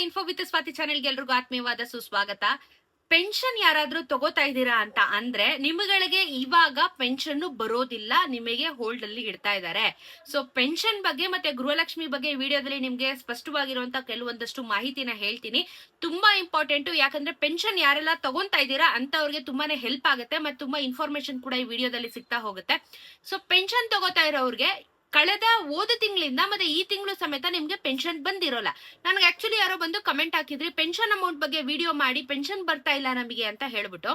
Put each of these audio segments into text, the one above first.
Info with Swati ಚಾನೆಲ್ಗೆ ಎಲ್ರಿಗೂ ಆತ್ಮೀಯವಾದ ಸುಸ್ವಾಗತ. ಪೆನ್ಷನ್ ಯಾರಾದ್ರೂ ತಗೋತಾ ಇದ್ದೀರಾ ಅಂತ ಅಂದ್ರೆ ನಿಮ್ಗಳಿಗೆ ಇವಾಗ ಪೆನ್ಷನ್ ಬರೋದಿಲ್ಲ, ನಿಮಗೆ ಹೋಲ್ಡ್ ಅಲ್ಲಿ ಇಡ್ತಾ ಇದ್ದಾರೆ. ಸೊ ಪೆನ್ಷನ್ ಬಗ್ಗೆ ಮತ್ತೆ ಗೃಹಲಕ್ಷ್ಮಿ ಬಗ್ಗೆ ವಿಡಿಯೋದಲ್ಲಿ ನಿಮ್ಗೆ ಸ್ಪಷ್ಟವಾಗಿರುವಂತ ಕೆಲವೊಂದಷ್ಟು ಮಾಹಿತಿನ ಹೇಳ್ತೀನಿ. ತುಂಬಾ ಇಂಪಾರ್ಟೆಂಟ್, ಯಾಕಂದ್ರೆ ಪೆನ್ಷನ್ ಯಾರೆಲ್ಲ ತಗೊಂತಾ ಇದ್ದೀರಾ ಅಂತವ್ರಿಗೆ ತುಂಬಾನೇ ಹೆಲ್ಪ್ ಆಗುತ್ತೆ ಮತ್ತೆ ತುಂಬಾ ಇನ್ಫಾರ್ಮೇಶನ್ ಕೂಡ ಈ ವಿಡಿಯೋದಲ್ಲಿ ಸಿಗ್ತಾ ಹೋಗುತ್ತೆ. ಸೊ ಪೆನ್ಷನ್ ತಗೋತಾ ಇರೋರ್ಗೆ ಕಳೆದ ಹೋದ ತಿಂಗಳಿಂದ ಮತ್ತೆ ಈ ತಿಂಗಳು ಸಮೇತ ನಿಮ್ಗೆ ಪೆನ್ಷನ್ ಬಂದಿರೋಲ್ಲ. ನನಗೆ ಆಕ್ಚುಲಿ ಯಾರೋ ಬಂದು ಕಮೆಂಟ್ ಹಾಕಿದ್ರಿ ಪೆನ್ಷನ್ ಅಮೌಂಟ್ ಬಗ್ಗೆ ವಿಡಿಯೋ ಮಾಡಿ, ಪೆನ್ಷನ್ ಬರ್ತಾ ಇಲ್ಲ ನಮಗೆ ಅಂತ ಹೇಳ್ಬಿಟ್ಟು.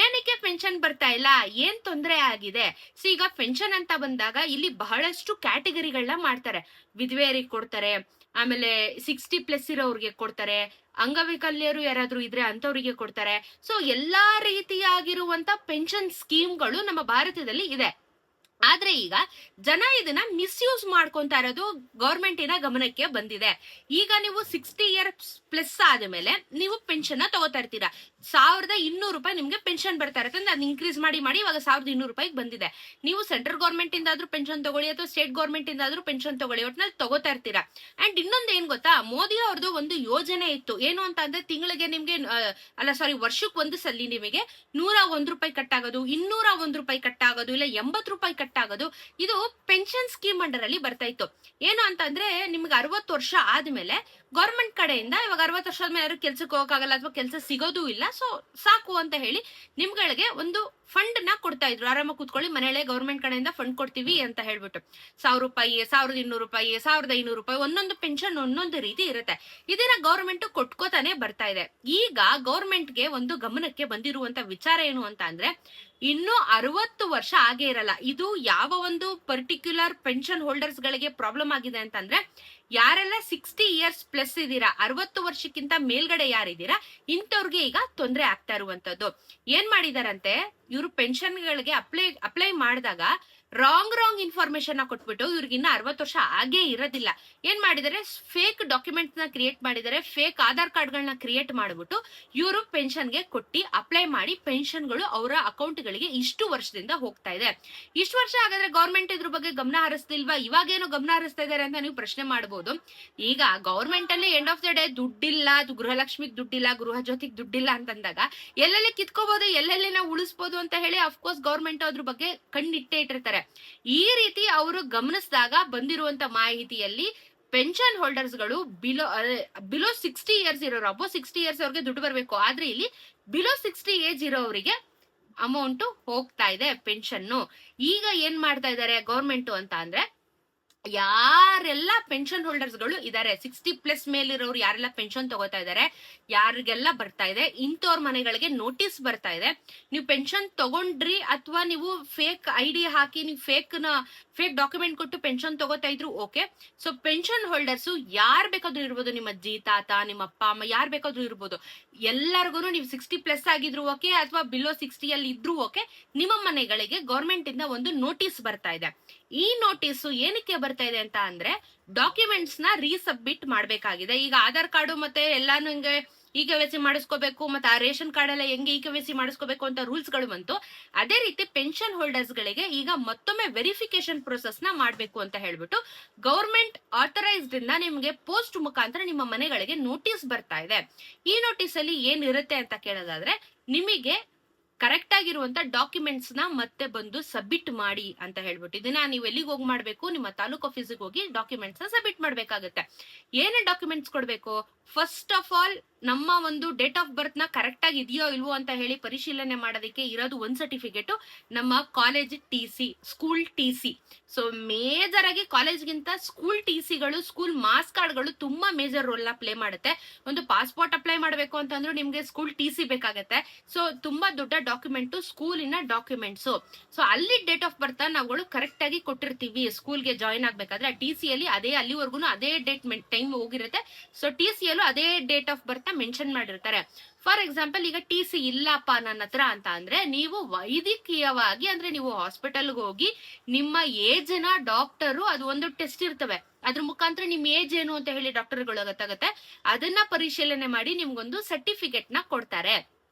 ಏನಕ್ಕೆ ಪೆನ್ಷನ್ ಬರ್ತಾ ಇಲ್ಲ, ಏನ್ ತೊಂದರೆ ಆಗಿದೆ? ಸೊ ಈಗ ಪೆನ್ಷನ್ ಅಂತ ಬಂದಾಗ ಇಲ್ಲಿ ಬಹಳಷ್ಟು ಕ್ಯಾಟಗರಿಗಳನ್ನ ಮಾಡ್ತಾರೆ. ವಿಧವೆಯರಿಗೆ ಕೊಡ್ತಾರೆ, ಆಮೇಲೆ 60+ ಇರೋರಿಗೆ ಕೊಡ್ತಾರೆ, ಅಂಗವಿಕಲ್ಯರು ಯಾರಾದ್ರೂ ಇದ್ರೆ ಅಂತವರಿಗೆ ಕೊಡ್ತಾರೆ. ಸೊ ಎಲ್ಲಾ ರೀತಿಯಾಗಿರುವಂತ ಪೆನ್ಷನ್ ಸ್ಕೀಮ್ಗಳು ನಮ್ಮ ಭಾರತದಲ್ಲಿ ಇದೆ. ಆದ್ರೆ ಈಗ ಜನ ಇದನ್ನ ಮಿಸ್ಯೂಸ್ ಮಾಡ್ಕೊಂತ ಇರೋದು ಗೌರ್ಮೆಂಟಿನ ಗಮನಕ್ಕೆ ಬಂದಿದೆ. ಈಗ ನೀವು 60 years+ ಆದ್ಮೇಲೆ ನೀವು ಪೆನ್ಷನ್ ತಗೋತಾ ಇರ್ತೀರಾ. 1200 ರೂಪಾಯಿ ನಿಮ್ಗೆ ಪೆನ್ಷನ್ ಬರ್ತಾ ಇರುತ್ತೆ. ಅದನ್ನ ಇನ್ಕ್ರೀಸ್ ಮಾಡಿ ಇವಾಗ 1200 ರೂಪಾಯಿಗೆ ಬಂದಿದೆ. ನೀವು ಸೆಂಟ್ರಲ್ ಗೌರ್ಮೆಂಟ್ ಇಂದಾದ್ರೂ ಪೆನ್ಷನ್ ತಗೊಳ್ಳಿ ಅಥವಾ ಸ್ಟೇಟ್ ಗೌರ್ಮೆಂಟ್ ಇಂದಾದ್ರೂ ಪೆನ್ಷನ್ ತಗೊಳ್ಳಿ, ಒಟ್ನಲ್ಲಿ ತಗೋತಾ ಇರ್ತೀರಾ. ಅಂಡ್ ಇನ್ನೊಂದು ಏನ್ ಗೊತ್ತಾ, ಮೋದಿ ಅವ್ರದ್ದು ಒಂದು ಯೋಜನೆ ಇತ್ತು. ಏನು ಅಂತ ಅಂದ್ರೆ ತಿಂಗಳಿಗೆ ನಿಮ್ಗೆ ವರ್ಷಕ್ಕೆ ಒಂದು ಸಲ ನಿಮಗೆ 101 ರೂಪಾಯಿ ಕಟ್ ಆಗೋದು, 201 ರೂಪಾಯಿ ಕಟ್ ಆಗೋದು, ಇಲ್ಲ 80 ರೂಪಾಯಿ ಕಟ್ ಆಗೋದು. ಇದು ಪೆನ್ಷನ್ ಸ್ಕೀಮ್ ಅಂಡರ್ ಅಲ್ಲಿ ಬರ್ತಾ ಇತ್ತು. ಏನು ಅಂತ ಅಂದ್ರೆ ನಿಮ್ಗೆ 60 ವರ್ಷ ಆದ್ಮೇಲೆ ಗೌರ್ಮೆಂಟ್ ಕಡೆಯಿಂದ ಇವಾಗ 60 ವರ್ಷ ಆದ್ಮೇಲೆ ಯಾರು ಕೆಲ್ಸಕ್ಕೆ ಹೋಗಕ್ಕಾಗಲ್ಲ ಅಥವಾ ಕೆಲಸ ಸಿಗೋದು ಇಲ್ಲ, ಸೊ ಸಾಕು ಅಂತ ಹೇಳಿ ನಿಮ್ಗಳಿಗೆ ಒಂದು ಫಂಡ್ ನ ಕೊಡ್ತಾ ಇದ್ರು. ಆರಾಮಾಗಿ ಕೂತ್ಕೊಳ್ಳಿ ಮನೆಯಲ್ಲೇ ಗೌರ್ಮೆಂಟ್ ಕಡೆಯಿಂದ ಫಂಡ್ ಕೊಡ್ತೀವಿ ಅಂತ ಹೇಳ್ಬಿಟ್ಟು 1000 ರೂಪಾಯಿ, 1200 ರೂಪಾಯಿ, 1500 ರೂಪಾಯಿ, ಒಂದೊಂದು ಪೆನ್ಷನ್ ಒಂದೊಂದು ರೀತಿ ಇರುತ್ತೆ. ಇದನ್ನ ಗೌರ್ಮೆಂಟ್ ಕೊಟ್ಕೋತಾನೆ ಬರ್ತಾ ಇದೆ. ಈಗ ಗೌರ್ಮೆಂಟ್ಗೆ ಒಂದು ಗಮನಕ್ಕೆ ಬಂದಿರುವಂತ ವಿಚಾರ ಏನು ಅಂತ ಅಂದ್ರೆ, ಇನ್ನು 60 ವರ್ಷ ಆಗೇ ಇರಲ್ಲ. ಇದು ಯಾವ ಒಂದು ಪರ್ಟಿಕ್ಯುಲರ್ ಪೆನ್ಷನ್ ಹೋಲ್ಡರ್ಸ್ ಗಳಿಗೆ ಪ್ರಾಬ್ಲಮ್ ಆಗಿದೆ ಅಂತಂದ್ರೆ, ಯಾರೆಲ್ಲ 60 years+ ಇದೀರಾ, 60 ವರ್ಷಕ್ಕಿಂತ ಮೇಲ್ಗಡೆ ಯಾರಿದ್ದೀರಾ ಇಂಥವ್ರಿಗೆ ಈಗ ತೊಂದರೆ ಆಗ್ತಾ ಇರುವಂತದ್ದು. ಏನ್ ಮಾಡಿದಾರಂತೆ, ಇವರು ಪೆನ್ಷನ್ ಗಳಿಗೆ ಅಪ್ಲೈ ಮಾಡಿದಾಗ ರಾಂಗ್ ಇನ್ಫಾರ್ಮೇಶನ್ ಕೊಟ್ಬಿಟ್ಟು ಇವ್ರಿಗೆ ಇನ್ನ 60 ವರ್ಷ ಆಗೇ ಇರೋದಿಲ್ಲ. ಏನ್ ಮಾಡಿದಾರೆ, ಫೇಕ್ ಡಾಕ್ಯುಮೆಂಟ್ಸ್ ನ ಕ್ರಿಯೇಟ್ ಮಾಡಿದ್ದಾರೆ, ಫೇಕ್ ಆಧಾರ್ ಕಾರ್ಡ್ ಗಳನ್ನ ಕ್ರಿಯೇಟ್ ಮಾಡ್ಬಿಟ್ಟು ಇವರು ಪೆನ್ಷನ್ಗೆ ಕೊಟ್ಟಿ ಅಪ್ಲೈ ಮಾಡಿ ಪೆನ್ಷನ್ಗಳು ಅವರ ಅಕೌಂಟ್ ಗಳಿಗೆ ಇಷ್ಟು ವರ್ಷದಿಂದ ಹೋಗ್ತಾ ಇದೆ. ಇಷ್ಟು ವರ್ಷ ಹಾಗಾದ್ರೆ ಗೌರ್ಮೆಂಟ್ ಇದ್ರ ಬಗ್ಗೆ ಗಮನ ಹರಿಸ್ತಿಲ್ವಾ, ಇವಾಗೇನು ಗಮನ ಹರಿಸ್ತಾ ಇದಾರೆ ಅಂತ ನೀವು ಪ್ರಶ್ನೆ ಮಾಡಬಹುದು. ಈಗ ಗೌರ್ಮೆಂಟ್ ಅಲ್ಲಿ ಎಂಡ್ ಆಫ್ ದ ಡೇ ದುಡ್ಡಿಲ್ಲ, ಗೃಹಲಕ್ಷ್ಮಿಗ್ ದುಡ್ಡಿಲ್ಲ, ಗೃಹ ಜ್ಯೋತಿಗ್ ದುಡ್ಡಿಲ್ಲ ಅಂತಂದಾಗ ಎಲ್ಲೆಲ್ಲಿ ಕಿತ್ಕೋಬಹುದು, ಎಲ್ಲೆಲ್ಲಿ ನಾವು ಉಳಿಸಬಹುದು ಅಂತ ಹೇಳಿ ಅಫ್ಕೋರ್ಸ್ ಗೌರ್ಮೆಂಟ್ ಅದ್ರ ಬಗ್ಗೆ ಕಣ್ಣಿಟ್ಟೇ ಇಟ್ಟಿರ್ತಾರೆ. ಈ ರೀತಿ ಅವರು ಗಮನಿಸಿದಾಗ ಬಂದಿರುವಂತ ಮಾಹಿತಿಯಲ್ಲಿ ಪೆನ್ಷನ್ ಹೋಲ್ಡರ್ಸ್ ಗಳು ಬಿಲೋ 60 years ಇರೋರು, ಅಬೋ 60 years ಅವ್ರಿಗೆ ದುಡ್ಡು ಬರಬೇಕು. ಆದ್ರೆ ಇಲ್ಲಿ ಬಿಲೋ 60 ಏಜ್ ಇರೋರಿಗೆ ಅಮೌಂಟ್ ಹೋಗ್ತಾ ಇದೆ ಪೆನ್ಷನ್. ಈಗ ಏನ್ ಮಾಡ್ತಾ ಇದ್ದಾರೆ ಗೌರ್ಮೆಂಟ್ ಅಂತ ಅಂದ್ರೆ, ಯಾರೆಲ್ಲ ಪೆನ್ಷನ್ ಹೋಲ್ಡರ್ಸ್ ಗಳು ಇದಾರೆ, 60+ ಮೇಲಿರೋರು ಯಾರೆಲ್ಲ ಪೆನ್ಷನ್ ತಗೋತಾ ಇದಾರೆ, ಯಾರಿಗೆಲ್ಲ ಬರ್ತಾ ಇದೆ ಇಂಥವ್ರ ಮನೆಗಳಿಗೆ ನೋಟಿಸ್ ಬರ್ತಾ ಇದೆ. ನೀವು ಪೆನ್ಷನ್ ತಗೊಂಡ್ರಿ ಅಥವಾ ನೀವು ಫೇಕ್ ID ಹಾಕಿ ನೀವು ಫೇಕ್ ಡಾಕ್ಯುಮೆಂಟ್ ಕೊಟ್ಟು ಪೆನ್ಷನ್ ತಗೋತಾ ಇದ್ರು, ಓಕೆ. ಸೊ ಪೆನ್ಷನ್ ಹೋಲ್ಡರ್ಸ್ ಯಾರ್ ಬೇಕಾದ್ರೂ ಇರ್ಬೋದು, ನಿಮ್ಮ ಅಜ್ಜಿ ತಾತ, ನಿಮ್ಮ ಅಪ್ಪ ಅಮ್ಮ ಯಾರ್ ಬೇಕಾದ್ರೂ ಇರ್ಬೋದು. ಎಲ್ಲರಿಗೂ ನೀವು 60+ ಆಗಿದ್ರು ಓಕೆ ಅಥವಾ ಬಿಲೋ 60 ಅಲ್ಲಿ ಇದ್ರು ಓಕೆ, ನಿಮ್ಮ ಮನೆಗಳಿಗೆ ಗೌರ್ಮೆಂಟ್ ಇಂದ ಒಂದು ನೋಟಿಸ್ ಬರ್ತಾ ಇದೆ. ಈ ನೋಟಿಸ್ ಏನಕ್ಕೆ ಬರ್ತಾ ಇದೆ ಅಂತ ಅಂದ್ರೆ, ಡಾಕ್ಯುಮೆಂಟ್ಸ್ ನ ರೀಸಬ್ಮಿಟ್ ಮಾಡ್ಬೇಕಾಗಿದೆ. ಈಗ ಆಧಾರ್ ಕಾರ್ಡು ಮತ್ತೆ ಎಲ್ಲಾನು ಹಿಂಗೆ KYC ಮಾಡಿಸ್ಕೋಬೇಕು, ಮತ್ತೆ ಆ ರೇಷನ್ ಕಾರ್ಡ್ ಎಲ್ಲ ಹೆಂಗೆ KYC ಮಾಡಿಸ್ಕೋಬೇಕು ಅಂತ ರೂಲ್ಸ್ ಗಳು ಬಂತು. ಅದೇ ರೀತಿ ಪೆನ್ಷನ್ ಹೋಲ್ಡರ್ಸ್ ಗಳಿಗೆ ಈಗ ಮತ್ತೊಮ್ಮೆ ವೆರಿಫಿಕೇಶನ್ ಪ್ರೊಸೆಸ್ ನ ಮಾಡ್ಬೇಕು ಅಂತ ಹೇಳ್ಬಿಟ್ಟು ಗೌರ್ಮೆಂಟ್ ಆಥರೈಸ್ಡ್ ಇಂದ ನಿಮ್ಗೆ ಪೋಸ್ಟ್ ಮುಖಾಂತರ ನಿಮ್ಮ ಮನೆಗಳಿಗೆ ನೋಟಿಸ್ ಬರ್ತಾ ಇದೆ. ಈ ನೋಟಿಸ್ ಅಲ್ಲಿ ಏನಿರುತ್ತೆ ಅಂತ ಕೇಳೋದಾದ್ರೆ, ನಿಮಗೆ ಕರೆಕ್ಟ್ ಆಗಿರುವಂತ ಡಾಕ್ಯುಮೆಂಟ್ಸ್ ನ ಮತ್ತೆ ಬಂದು ಸಬ್ಮಿಟ್ ಮಾಡಿ ಅಂತ ಹೇಳ್ಬಿಟ್ಟು, ಇದನ್ನ ನೀವು ಎಲ್ಲಿಗೆ ಹೋಗಿ ಮಾಡ್ಬೇಕು, ನಿಮ್ಮ ತಾಲೂಕ್ ಆಫೀಸಿಗೆ ಹೋಗಿ ಡಾಕ್ಯುಮೆಂಟ್ಸ್ ನ ಸಬ್ಮಿಟ್ ಮಾಡ್ಬೇಕಾಗುತ್ತೆ. ಏನೇ ಡಾಕ್ಯುಮೆಂಟ್ಸ್ ಕೊಡ್ಬೇಕು, ಫಸ್ಟ್ ಆಫ್ ಆಲ್ ನಮ್ಮ ಒಂದು ಡೇಟ್ ಆಫ್ ಬರ್ತ್ ನ ಕರೆಕ್ಟ್ ಆಗಿ ಇದೆಯೋ ಇಲ್ವೋ ಅಂತ ಹೇಳಿ ಪರಿಶೀಲನೆ ಮಾಡೋದಕ್ಕೆ ಇರೋದು ಒಂದ್ ಸರ್ಟಿಫಿಕೇಟ್, ನಮ್ಮ college TC, school TC. So major ಆಗಿ ಕಾಲೇಜ್ಗಿಂತ ಸ್ಕೂಲ್ TCಗಳು, ಸ್ಕೂಲ್ ಮಾರ್ಕ್ಸ್ ಕಾರ್ಡ್ಗಳು ತುಂಬಾ ಮೇಜರ್ ರೋಲ್ ನ ಪ್ಲೇ ಮಾಡುತ್ತೆ. ಒಂದು ಪಾಸ್ಪೋರ್ಟ್ ಅಪ್ಲೈ ಮಾಡಬೇಕು ಅಂತಂದ್ರೆ ನಿಮ್ಗೆ ಸ್ಕೂಲ್ TC ಬೇಕಾಗತ್ತೆ. ಸೊ ತುಂಬಾ ದೊಡ್ಡ ಡಾಕ್ಯುಮೆಂಟ್ ಸ್ಕೂಲಿನ ಡಾಕ್ಯುಮೆಂಟ್ಸ್. ಸೊ ಅಲ್ಲಿ ಡೇಟ್ ಆಫ್ ಬರ್ತ್ ನಾವುಗಳು ಕರೆಕ್ಟ್ ಆಗಿ ಕೊಟ್ಟಿರ್ತೀವಿ. ಸ್ಕೂಲ್ಗೆ ಜಾಯಿನ್ ಆಗ್ಬೇಕಾದ್ರೆ TC ಅಲ್ಲಿ ಅದೇ ಅಲ್ಲಿವರೆಗೂ ಅದೇ ಡೇಟ್ ಟೈಮ್ ಹೋಗಿರುತ್ತೆ. ಸೊ TC ಯಲ್ಲೂ ಅದೇ ಡೇಟ್ ಆಫ್ ಬರ್ತ್ ಮೆನ್ಷನ್ ಮಾಡಿರ್ತಾರೆ. ಫಾರ್ ಎಕ್ಸಾಂಪಲ್, ಈಗ TC ಇಲ್ಲಪ್ಪ ನನ್ನ ಹತ್ರ ಅಂತ ಅಂದ್ರೆ, ನೀವು ವೈದ್ಯಕೀಯವಾಗಿ ಅಂದ್ರೆ ನೀವು ಹಾಸ್ಪಿಟಲ್ಗೆ ಹೋಗಿ ನಿಮ್ಮ ಏಜ್ ನ ಡಾಕ್ಟರು, ಅದು ಒಂದು ಟೆಸ್ಟ್ ಇರ್ತವೆ, ಅದ್ರ ಮುಖಾಂತರ ನಿಮ್ ಏಜ್ ಏನು ಅಂತ ಹೇಳಿ ಡಾಕ್ಟರ್ಗಳು ಗೊತ್ತಾಗತ್ತೆ. ಅದನ್ನ ಪರಿಶೀಲನೆ ಮಾಡಿ ನಿಮ್ಗೊಂದು ಸರ್ಟಿಫಿಕೇಟ್ ನ ಕೊಡ್ತಾರೆ.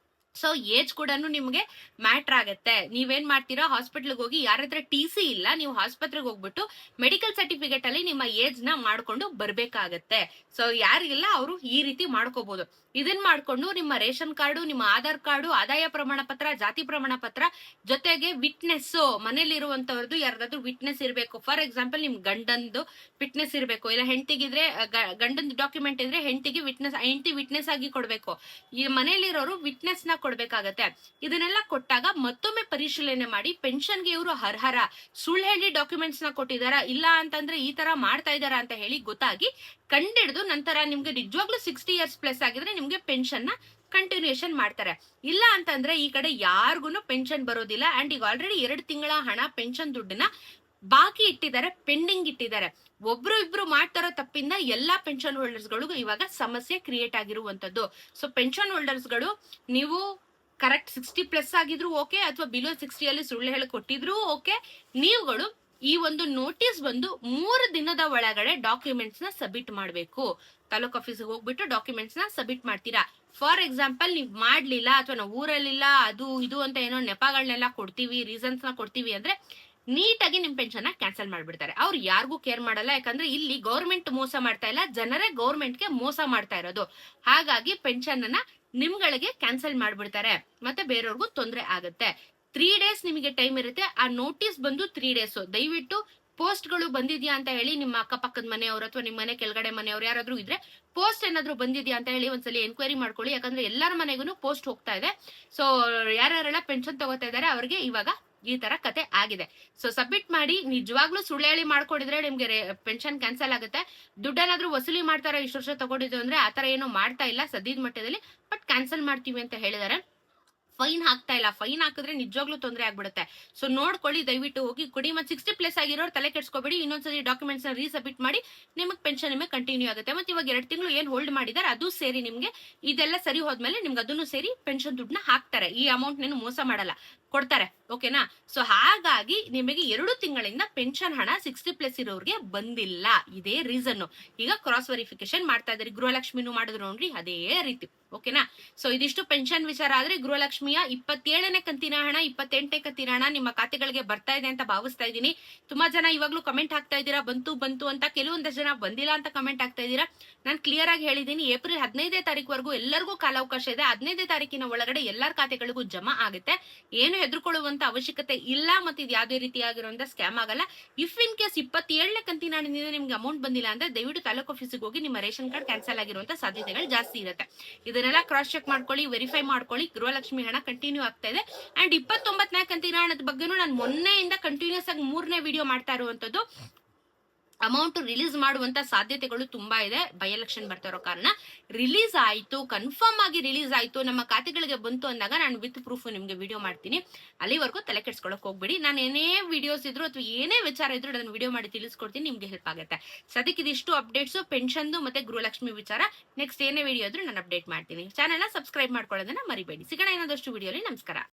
ಸೊ ಏಜ್ ಕೂಡ ನಿಮ್ಗೆ ಮ್ಯಾಟ್ರ್ ಆಗತ್ತೆ. ನೀವೇನ್ ಮಾಡ್ತೀರಾ, ಹಾಸ್ಪಿಟಲ್ಗೆ ಹೋಗಿ ಯಾರ ಹತ್ರ TC ಇಲ್ಲ, ನೀವು ಆಸ್ಪತ್ರೆಗೆ ಹೋಗ್ಬಿಟ್ಟು ಮೆಡಿಕಲ್ ಸರ್ಟಿಫಿಕೇಟ್ ಅಲ್ಲಿ ನಿಮ್ಮ ಏಜ್ ನ ಮಾಡ್ಕೊಂಡು ಬರ್ಬೇಕಾಗತ್ತೆ. ಸೊ ಯಾರಿಗಿಲ್ಲ ಅವರು ಈ ರೀತಿ ಮಾಡ್ಕೋಬಹುದು. ಇದನ್ ಮಾಡ್ಕೊಂಡು ನಿಮ್ಮ ರೇಷನ್ ಕಾರ್ಡು, ನಿಮ್ಮ ಆಧಾರ್ ಕಾರ್ಡು, ಆದಾಯ ಪ್ರಮಾಣ ಪತ್ರ, ಜಾತಿ ಪ್ರಮಾಣ ಪತ್ರ ಜೊತೆಗೆ ವಿಟ್ನೆಸ್, ಮನೇಲಿರುವಂತವ್ರದ್ದು ಯಾರ್ದಾದ್ರು ವಿಟ್ನೆಸ್ ಇರಬೇಕು. ಫಾರ್ ಎಕ್ಸಾಂಪಲ್ ನಿಮ್ ಗಂಡಂದು ವಿಟ್ನೆಸ್ ಇರಬೇಕು, ಇಲ್ಲ ಹೆಂಡತಿಗಿದ್ರೆ ಗಂಡನ್ ಡಾಕ್ಯುಮೆಂಟ್ ಇದ್ರೆ ಹೆಂಡತಿಗೆ ಹೆಂಡತಿ ವಿಟ್ನೆಸ್ ಆಗಿ ಕೊಡ್ಬೇಕು. ಈ ಮನೇಲಿರೋರು ವಿಟ್ನೆಸ್ ನ ಕೊಡ್ಬೇಕಾಗತ್ತೆ. ಇದನ್ನೆಲ್ಲ ಕೊಟ್ಟಾಗ ಮತ್ತೊಮ್ಮೆ ಪರಿಶೀಲನೆ ಮಾಡಿ ಪೆನ್ಷನ್ಗೆ ಇವರು ಅರ್ಹರ, ಸುಳ್ಳು ಹೇಳಿ ಡಾಕ್ಯುಮೆಂಟ್ಸ್ ನ ಕೊಟ್ಟಿದಾರ, ಇಲ್ಲ ಅಂತಂದ್ರೆ ಈ ತರ ಮಾಡ್ತಾ ಇದಾರ ಅಂತ ಹೇಳಿ ಗೊತ್ತಾಗಿ ಕಂಡಿಡ್ದು ನಂತರ ನಿಮ್ಗೆ ನಿಜವಾಗ್ಲೂ 60 years ಪ್ಲಸ್ ಆಗಿದ್ರೆ ನಿಮ್ಗೆ ಪೆನ್ಷನ್ ನ ಕಂಟಿನ್ಯೂಷನ್ ಮಾಡ್ತಾರೆ. ಇಲ್ಲ ಅಂತಂದ್ರೆ ಈ ಕಡೆ ಯಾರಿಗೂ ಪೆನ್ಷನ್ ಬರೋದಿಲ್ಲ. ಅಂಡ್ ಈಗ ಆಲ್ರೆಡಿ 2 ತಿಂಗಳ ಹಣ ಪೆನ್ಷನ್ ದುಡ್ಡನ್ನ ಬಾಕಿ ಇಟ್ಟಿದ್ದಾರೆ, ಪೆಂಡಿಂಗ್ ಇಟ್ಟಿದ್ದಾರೆ. ಒಬ್ರು ಇಬ್ರು ಮಾಡ್ತಾರೋ ತಪ್ಪಿಂದ ಎಲ್ಲಾ ಪೆನ್ಷನ್ ಹೋಲ್ಡರ್ಸ್ ಗಳಿಗೂ ಇವಾಗ ಸಮಸ್ಯೆ ಕ್ರಿಯೇಟ್ ಆಗಿರುವಂತದ್ದು. ಸೊ ಪೆನ್ಷನ್ ಹೋಲ್ಡರ್ಸ್ ಗಳು ನೀವು ಕರೆಕ್ಟ್ 60 ಪ್ಲಸ್ ಆಗಿದ್ರು ಓಕೆ, ಅಥವಾ ಬಿಲೋ 60 ಅಲ್ಲಿ ಸುಳ್ಳು ಹೇಳಿ ಕೊಟ್ಟಿದ್ರು ಓಕೆ, ನೀವುಗಳು ಈ ಒಂದು ನೋಟಿಸ್ ಬಂದು 3 ದಿನದ ಒಳಗಡೆ ಡಾಕ್ಯುಮೆಂಟ್ಸ್ ನ ಸಬ್ಮಿಟ್ ಮಾಡಬೇಕು. ತಾಲೂಕ್ ಆಫೀಸ್ಗೆ ಹೋಗ್ಬಿಟ್ಟು ಡಾಕ್ಯುಮೆಂಟ್ಸ್ ನ ಸಬ್ಮಿಟ್ ಮಾಡ್ತೀರಾ. ಫಾರ್ ಎಕ್ಸಾಂಪಲ್ ನೀವ್ ಮಾಡ್ಲಿಲ್ಲ, ಅಥವಾ ನಾವು ಊರಲ್ಲಿಲ್ಲ ಅದು ಇದು ಅಂತ ಏನೋ ನೆಪಗಳನ್ನೆಲ್ಲ ಕೊಡ್ತೀವಿ, ರೀಸನ್ಸ್ ನ ಕೊಡ್ತೀವಿ ಅಂದ್ರೆ ನೀಟಾಗಿ ನಿಮ್ ಪೆನ್ಷನ್ ನ ಕ್ಯಾನ್ಸಲ್ ಮಾಡ್ಬಿಡ್ತಾರೆ. ಅವ್ರು ಯಾರಿಗೂ ಕೇರ್ ಮಾಡಲ್ಲ. ಯಾಕಂದ್ರೆ ಇಲ್ಲಿ ಗೌರ್ಮೆಂಟ್ ಮೋಸ ಮಾಡ್ತಾ ಇಲ್ಲ, ಜನರೇ ಗೌರ್ಮೆಂಟ್ಗೆ ಮೋಸ ಮಾಡ್ತಾ ಇರೋದು. ಹಾಗಾಗಿ ಪೆನ್ಷನ್ ಅನ್ನ ನಿಮ್ಗಳಿಗೆ ಕ್ಯಾನ್ಸಲ್ ಮಾಡ್ಬಿಡ್ತಾರೆ, ಮತ್ತೆ ಬೇರೆಯವ್ರಿಗೂ ತೊಂದರೆ ಆಗುತ್ತೆ. 3 days ನಿಮಗೆ ಟೈಮ್ ಇರುತ್ತೆ. ಆ ನೋಟಿಸ್ ಬಂದು 3 days. ದಯವಿಟ್ಟು ಪೋಸ್ಟ್ ಗಳು ಬಂದಿದ್ಯಾ ಅಂತ ಹೇಳಿ ನಿಮ್ಮ ಅಕ್ಕಪಕ್ಕದ ಮನೆಯವರು ಅಥವಾ ನಿಮ್ಮ ಮನೆ ಕೆಳಗಡೆ ಮನೆಯವರು ಯಾರಾದ್ರೂ ಇದ್ರೆ ಪೋಸ್ಟ್ ಏನಾದ್ರು ಬಂದಿದ್ಯಾ ಅಂತ ಹೇಳಿ ಒಂದ್ಸಲಿ ಎನ್ಕ್ವೈರಿ ಮಾಡ್ಕೊಳ್ಳಿ. ಯಾಕಂದ್ರೆ ಎಲ್ಲರ ಮನೆಗೂ ಪೋಸ್ಟ್ ಹೋಗ್ತಾ ಇದೆ. ಸೊ ಯಾರ್ಯಾರೆಲ್ಲ ಪೆನ್ಷನ್ ತಗೋತಾ ಇದಾರೆ ಅವ್ರಿಗೆ ಇವಾಗ ಈ ತರ ಕತೆ ಆಗಿದೆ. ಸೊ ಸಬ್ಮಿಟ್ ಮಾಡಿ. ನಿಜವಾಗ್ಲೂ ಸುಳ್ಳು ಹೇಳಿ ಮಾಡ್ಕೊಂಡಿದ್ರೆ ನಿಮ್ಗೆ ಪೆನ್ಷನ್ ಕ್ಯಾನ್ಸಲ್ ಆಗುತ್ತೆ. ದುಡ್ಡೇನಾದ್ರೂ ವಸೂಲಿ ಮಾಡ್ತಾರೆ ಇಷ್ಟು ವರ್ಷ ತಗೊಂಡಿದ್ದು ಅಂದ್ರೆ ಆತರ ಏನೋ ಮಾಡ್ತಾ ಇಲ್ಲ ಸದ್ಯದ ಮಟ್ಟದಲ್ಲಿ, ಬಟ್ ಕ್ಯಾನ್ಸಲ್ ಮಾಡ್ತೀವಿ ಅಂತ ಹೇಳಿದಾರೆ. ಫೈನ್ ಹಾಕ್ತಾ ಇಲ್ಲ. ಫೈನ್ ಹಾಕಿದ್ರೆ ನಿಜವಾಗ್ಲೂ ತೊಂದರೆ ಆಗ್ಬಿಡುತ್ತೆ. ಸೊ ನೋಡ್ಕೊಳ್ಳಿ, ದಯವಿಟ್ಟು ಹೋಗಿ ಕೊಡಿ. ಮತ್ತೆ 60 ಪ್ಲಸ್ ಆಗಿರೋರು ತಲೆ ಕೆಡ್ಸ್ಕೊಬೇಡಿ. ಇನ್ನೊಂದ್ಸರಿ ಡಾಕ್ಯುಮೆಂಟ್ಸ್ ನ ರೀಸಬ್ಮಿಟ್ ಮಾಡಿ, ನಿಮಗೆ ಪೆನ್ಷನ್ ನಿಮಗೆ ಕಂಟಿನ್ಯೂ ಆಗುತ್ತೆ. ಮತ್ತೆ ಇವಾಗ 2 ತಿಂಗಳು ಏನ್ ಹೋಲ್ಡ್ ಮಾಡಿದಾರೆ ಅದು ಸೇರಿ ನಿಮ್ಗೆ ಇದೆಲ್ಲ ಸರಿ ಹೋದ್ಮೇಲೆ ನಿಮ್ಗೆ ಅದನ್ನು ಸೇರಿ ಪೆನ್ಷನ್ ದುಡ್ಡನ್ನ ಹಾಕ್ತಾರೆ. ಈ ಅಮೌಂಟ್ ನೇನು ಮೋಸ ಮಾಡಲ್ಲ, ಕೊಡ್ತಾರೆ. ಓಕೆನಾ? ಸೊ ಹಾಗಾಗಿ ನಿಮಗೆ 2 ತಿಂಗಳಿಂದ ಪೆನ್ಷನ್ ಹಣ 60 ಪ್ಲಸ್ ಇರೋರಿಗೆ ಬಂದಿಲ್ಲ. ಇದೇ ರೀಸನ್. ಈಗ ಕ್ರಾಸ್ ವೆರಿಫಿಕೇಶನ್ ಮಾಡ್ತಾ ಇದ್ದಾರೆ. ಗೃಹಲಕ್ಷ್ಮಿನೂ ಮಾಡಿದ್ರು ನೋಡ್ರಿ, ಅದೇ ರೀತಿ. ಓಕೆನಾ? ಸೊ ಇದಿಷ್ಟು ಪೆನ್ಷನ್ ವಿಚಾರ ಆದ್ರೆ, ಗೃಹಲಕ್ಷ್ಮಿಯ 27ನೇ ಕಂತಿನ ಹಣ, 28ನೇ ಕಂತಿನ ಹಣ ನಿಮ್ಮ ಖಾತೆಗಳಿಗೆ ಬರ್ತಾ ಇದೆ ಅಂತ ಭಾವಿಸ್ತಾ ಇದ್ದೀನಿ. ತುಂಬಾ ಜನ ಇವಾಗ್ಲೂ ಕಮೆಂಟ್ ಹಾಕ್ತಾ ಇದ್ದೀರಾ ಬಂತು ಬಂತು ಅಂತ. ಕೆಲವೊಂದಷ್ಟು ಜನ ಬಂದಿಲ್ಲ ಅಂತ ಕಮೆಂಟ್ ಹಾಕ್ತಾ ಇದ್ದೀರಾ. ನಾನು ಕ್ಲಿಯರ್ ಆಗಿ ಹೇಳಿದ್ದೀನಿ, ಏಪ್ರಿಲ್ 15ನೇ ತಾರೀಕುವರೆಗೂ ಎಲ್ಲರಿಗೂ ಕಾಲಾವಕಾಶ ಇದೆ. 15ನೇ ತಾರೀಕಿನ ಒಳಗಡೆ ಎಲ್ಲರ ಖಾತೆಗಳಿಗೂ ಜಮಾ ಆಗುತ್ತೆ. ಏನು ಹೆದರ್ಕೊಳ್ಳುವಂತ ಅವಶ್ಯಕತೆ ಇಲ್ಲ. ಮತ್ತೆ ಇದು ಯಾವುದೇ ರೀತಿಯಾಗಿರುವಂತ ಸ್ಕ್ಯಾಮ್ ಆಗಲ್ಲ. ಇಫ್ ಇನ್ ಕೇಸ್ 27ನೇ ಕಂತಿನ ಹಣದಿಂದ ನಿಮ್ಗೆ ಅಮೌಂಟ್ ಬಂದಿಲ್ಲ ಅಂದ್ರೆ ದಯವಿಟ್ಟು ತಾಲೂಕು ಆಫೀಸಿಗೆ ಹೋಗಿ ನಿಮ್ಮ ರೇಷನ್ ಕಾರ್ಡ್ ಕ್ಯಾನ್ಸಲ್ ಆಗಿರುವಂತ ಸಾಧ್ಯತೆಗಳು ಜಾಸ್ತಿ ಇರುತ್ತೆ. ಇದನ್ನೆಲ್ಲ ಕ್ರಾಸ್ ಚೆಕ್ ಮಾಡ್ಕೊಳ್ಳಿ, ವೆರಿಫೈ ಮಾಡ್ಕೊಳ್ಳಿ. ಗೃಹಲಕ್ಷ್ಮಿ ಹಣ ಕಂಟಿನ್ಯೂ ಆಗ್ತಾ ಇದೆ. ಅಂಡ್ 29ನೇ ಕಂತಿನ ಹಣದ ಬಗ್ಗೆನೂ ನಾನು ಮೊನ್ನೆಯಿಂದ ಕಂಟಿನ್ಯೂಸ್ ಆಗಿ 3ನೇ ವಿಡಿಯೋ ಮಾಡ್ತಾ ಇರುವಂತದ್ದು. ಅಮೌಂಟ್ ರಿಲೀಸ್ ಮಾಡುವಂತ ಸಾಧ್ಯತೆಗಳು ತುಂಬಾ ಇದೆ. ಬೈ ಎಲೆಕ್ಷನ್ ಬರ್ತಾ ಇರೋ ಕಾರಣ ರಿಲೀಸ್ ಆಯ್ತು, ಕನ್ಫರ್ಮ್ ಆಗಿ ರಿಲೀಸ್ ಆಯ್ತು, ನಮ್ಮ ಖಾತೆಗಳಿಗೆ ಬಂತು ಅಂದಾಗ ನಾನು ವಿತ್ ಪ್ರೂಫ್ ನಿಮ್ಗೆ ವಿಡಿಯೋ ಮಾಡ್ತೀನಿ. ಅಲ್ಲಿವರೆಗೂ ತಲೆ ಕೆಡ್ಸ್ಕೊಳಕ್ ಹೋಗ್ಬೇಡಿ. ನಾನು ಏನೇ ವಿಡಿಯೋಸ್ ಇದ್ರು ಅಥವಾ ಏನೇ ವಿಚಾರ ಇದ್ರು ಅದನ್ನ ವಿಡಿಯೋ ಮಾಡಿ ತಿಳಿಸ್ಕೊಡ್ತೀನಿ, ನಿಮ್ಗೆ ಹೆಲ್ಪ್ ಆಗುತ್ತೆ. ಸದ್ಯಕ್ಕೆ ಇದಿಷ್ಟು ಅಪ್ಡೇಟ್ಸ್ ಪೆನ್ಷನ್ದು ಮತ್ತೆ ಗೃಹಲಕ್ಷ್ಮಿ ವಿಚಾರ. ನೆಕ್ಸ್ಟ್ ಏನೇ ವಿಡಿಯೋ ಇದ್ರು ನಾನು ಅಪ್ಡೇಟ್ ಮಾಡ್ತೀನಿ. ಚಾನೆಲ್ ನ ಸಬ್ಸ್ಕ್ರೈಬ್ ಮಾಡ್ಕೊಳ್ಳೋದನ್ನ ಮರಿಬೇಡಿ. ಸಿಗೋಣ ಇನ್ನೊಂದಷ್ಟು ವಿಡಿಯೋಲಿ. ನಮಸ್ಕಾರ.